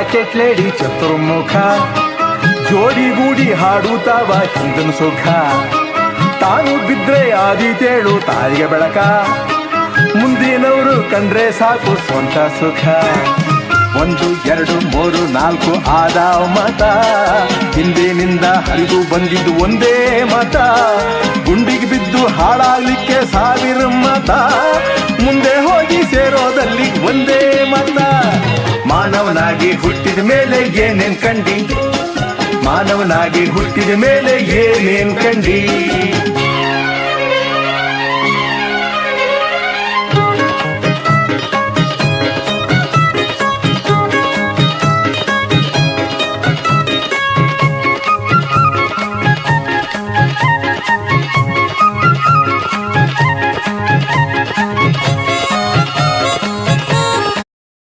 rocket lady ಚತುರ್ಮುಖ ಜೋಡಿಗೂಡಿ ಹಾಡುತ್ತಾವ ಹಿಂದನ ಸುಖ ತಾನು ಬಿದ್ರೆ ಆದಿತೇಳು ತಾಯಿಗೆ ಬೆಳಕ ಮುಂದಿನವರು ಕಂಡ್ರೆ ಸಾಕು ಸ್ವಂತ ಸುಖ 1 2 3 4 ಆದ ಮತ ಹಿಂದಿನಿಂದ ಹರಿದು ಬಂದಿದ್ದು ಒಂದೇ ಮತ ಗುಂಡಿಗೆ ಬಿದ್ದು ಹಾಳಾಗ್ಲಿಕ್ಕೆ 1000 ಮತ ಮುಂದೆ ಹೋಗಿ ಸೇರೋದಲ್ಲಿ ಒಂದೇ ಮತ ಮಾನವನಾಗಿ ಹುಟ್ಟಿದ ಮೇಲೆ ಏನೇನ್ ಕಂಡಿ ಮಾನವನಾಗಿ ಹುಟ್ಟಿದ ಮೇಲೆ ಏನೇನ್ ಕಂಡಿ